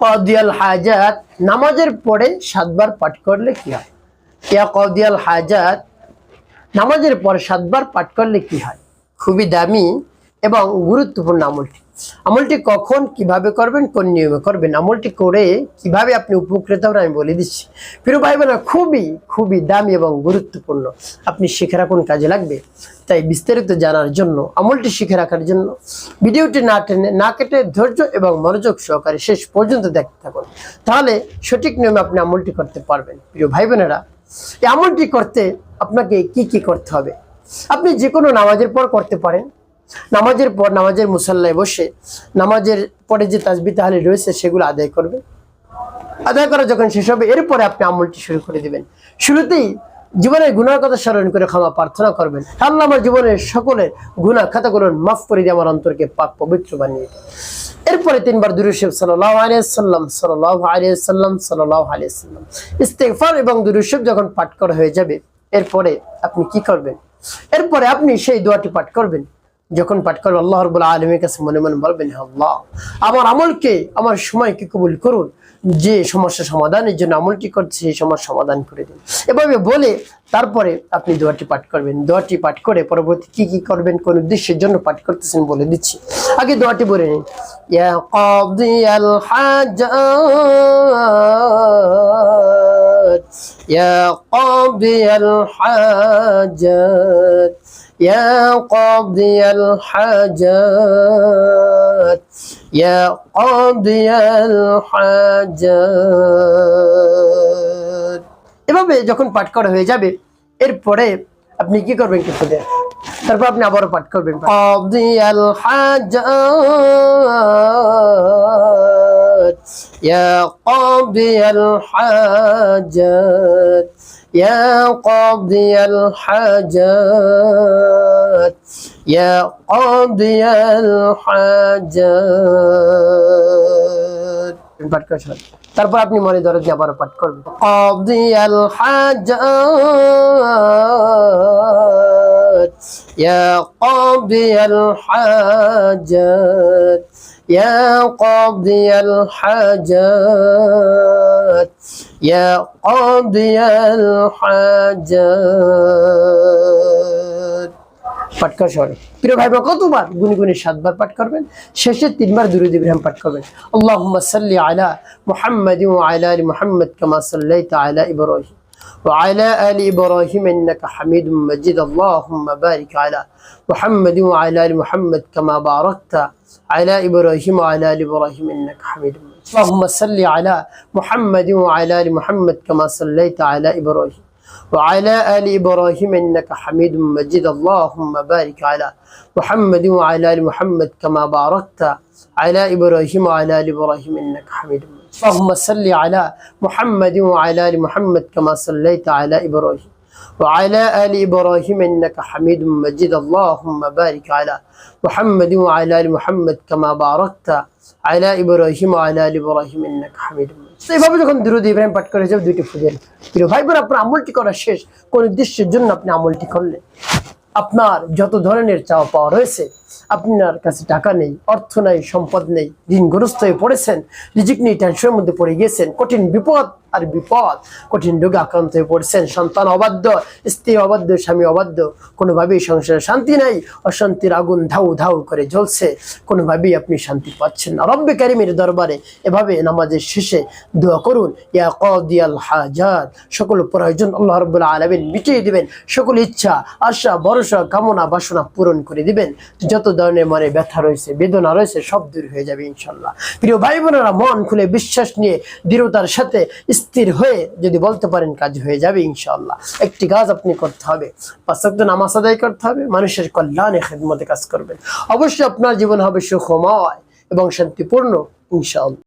কাদিয়াল হাজাত, নামাজের পরে 7 বার পাঠ করলে কি হয়? ইয়া কাদিয়াল হাজাত, নামাজের পরে 7 বার পাঠ করলে কি হয়? খুবই দামি এবং গুরুত্বপূর্ণ আমলটি। আমলটি কখন কিভাবে করবেন, কোন নিয়মে করবেন, আমলটি করে কিভাবে আপনি উপকৃত হবেন আমি বলে দিচ্ছি। প্রিয় ভাই বোনেরা, খুবই খুবই দামি এবং গুরুত্বপূর্ণ, আপনি শিখে রাখুন, কাজে লাগবে। তাই বিস্তারিত জানার জন্য, আমলটি শিখে রাখার জন্য ভিডিওটি না টেনে না কেটে ধৈর্য এবং মনোযোগ সহকারে শেষ পর্যন্ত দেখতে থাকুন, তাহলে সঠিক নিয়মে আপনি আমলটি করতে পারবেন। প্রিয় ভাই বোনেরা, এই আমলটি করতে আপনাকে কি কি করতে হবে? আপনি যে কোনো নামাজের পর করতে পারেন। নামাজের পর নামাজের মুসাল্লায় বসে নামাজের পরে যে তাসবিহ তাহলিল রয়েছে সেগুলো আদায় করবেন। আদায় করা যখন শেষ হবে, এরপরে আপনি আমলটি শুরু করে দিবেন। শুরুতেই জীবনের গুনার কথা স্মরণ করে ক্ষমা প্রার্থনা করবেন। আল্লাহ আমার জীবনের সকলের গুনাহ খাতাগুলো মাফ করে দিয়ে আমার অন্তরকে পাক পবিত্র বানিয়ে দেন। এরপরে 3 বার দুরূদ শরীফ সাল্লাল্লাহু আলাইহি ওয়াসাল্লাম সাল্লাল্লাহু আলাইহি ওয়াসাল্লাম সাল্লাল্লাহু আলাইহি ওয়াসাল্লাম ইস্তিগফার এবং দুরূদ শরীফ যখন পাঠ করা হয়ে যাবে, এরপরে আপনি কি করবেন? এরপরে আপনি সেই দোয়াটি পাঠ করবেন। যখন পাঠ করবেন, আল্লাহ রাব্বুল আলামিনের কাছে মনে মনে বলবেন, হে আল্লাহ, আমার আমলকে, আমার সময়কে কবুল করুন। যে সমস্যা সমাধানের জন্য আমলটি করছে সেই সমস্যা সমাধান করে দিন। এভাবে বলে তারপরে আপনি দোয়াটি পাঠ করবেন। দোয়াটি পাঠ করে পরবর্তী কি কি করবেন, কোন উদ্দেশ্যের জন্য পাঠ করতেছেন বলে দিচ্ছি। আগে দোয়াটি বলে নিন। ইয়া কাদিয়াল হাজাত, ইয়া কাদিয়াল হাজাত, ইয়া কাদিয়াল হাজাত, ইয়া কাদিয়াল হাজাত। এভাবে যখন পাঠ করা হয়ে যাবে, এরপরে আপনি কি করবেন? কিছু দেন, তারপর আপনি আবারও পাঠ করবেন। কাদিয়াল হাজাত, ইয়া কাদিয়াল হাজাত, ইয়া কাদিয়াল হাজাত, ইয়া কাদিয়াল হাজাত। পাঠ করেন, তারপর আপনি মনে ধরে যে আবার পাঠ করবেন। কাদিয়াল হাজাত, ইয়া কাদিয়াল হাজাত, ইয়া কাদিয়াল হাজাত, ইয়া কাদিয়াল হাজাত। পাঠ করা সরে। প্রিয় ভাই বোন, কতবার? গুনি গুনি 7 বার পাঠ করবেন। শেষে 3 বার দুরূদ ইব্রাহিম পাঠ করবেন। আল্লাহুম্মা সাল্লি আলা মুহাম্মাদিন ওয়া আলা আলি মুহাম্মাদ কামা সাল্লাইতা আলা ইব্রাহিম ওয়া আলা আলি ইব্রাহিম ইন্নাকা হামিদুম মাজিদ। আল্লাহুম্মা বারিক আলা মুহাম্মাদিন ওয়া আলা আলি মুহাম্মাদ কামা বারাকতা আলা ইব্রাহিম ওয়া আলা আলি ইব্রাহিম ইন্নাকা হামিদুম মাজিদ। আল্লাহুম্মা সাল্লি আলা মুহাম্মাদিন ওয়া আলা আলি মুহাম্মাদ কামা সাল্লাইতা আলা ইব্রাহিম وعلى آل إبراهيم إنك حميد مجيد. اللهم بارك على محمد وعلى آل محمد كما باركت على إبراهيم وعلى آل إبراهيم إنك حميد مجيد. اللهم صل على محمد وعلى آل محمد كما صليت على إبراهيم وعلى آل إبراهيم إنك حميد مجيد. اللهم بارك على محمد وعلى آل محمد كما باركت على إبراهيم وعلى آل إبراهيم إنك حميد مجيد. এইভাবে যখন দুরূদ ইব্রাহিম পাঠ করে যাবে, 2টি ফুদেন। প্রিয় ভাই বোন, আপনার আমলটি করা শেষ। কোন উদ্দেশ্যের জন্য আপনি আমলটি করলেন? আপনার যত ধরনের চাওয়া পাওয়া রয়েছে, আপনার কাছে টাকা নেই, অর্থ নাই, সম্পদ নেই, ঋণগ্রস্ত হয়ে পড়েছেন, রিজিক নিয়ে টেনশনের মধ্যে পড়ে গিয়েছেন, কঠিন বিপদ আর বিপদ, কঠিন রোগে আক্রান্ত হয়ে পড়েছেন, সন্তান অবাধ্য, স্ত্রী অবাধ্য, স্বামী অবাধ্য, কোনোভাবেই সংসারে শান্তি নাই, অশান্তির আগুন ধাউ ধাউ করে জ্বলছে, কোনোভাবেই আপনি শান্তি পাচ্ছেন না। রব্বে কারিমের দরবারে এভাবে নামাজের শেষে দোয়া করুন, ইয়া কাদিয়াল হাজাত। সকল প্রয়োজন আল্লাহ রাব্বুল আলামিন মিটিয়ে দিবেন, সকল ইচ্ছা, আশা, ভরসা, কামনা, বাসনা পূরণ করে দিবেন। যত ধরনের মনে ব্যথা রয়েছে, বেদনা রয়েছে, সব দূর হয়ে যাবে ইনশাআল্লাহ। প্রিয় ভাই বোনেরা, মন খুলে বিশ্বাস নিয়ে দৃঢ়তার সাথে স্থির হয়ে যদি বলতে পারেন, কাজ হয়ে যাবে ইনশাআল্লাহ। একটি কাজ আপনি করতে হবে, 5 ওয়াক্ত নামাজ আদায় করতে হবে, মানুষের কল্যাণে খেদমতে কাজ করবেন। অবশ্যই আপনার জীবন হবে সুখময় এবং শান্তিপূর্ণ ইনশাআল্লাহ।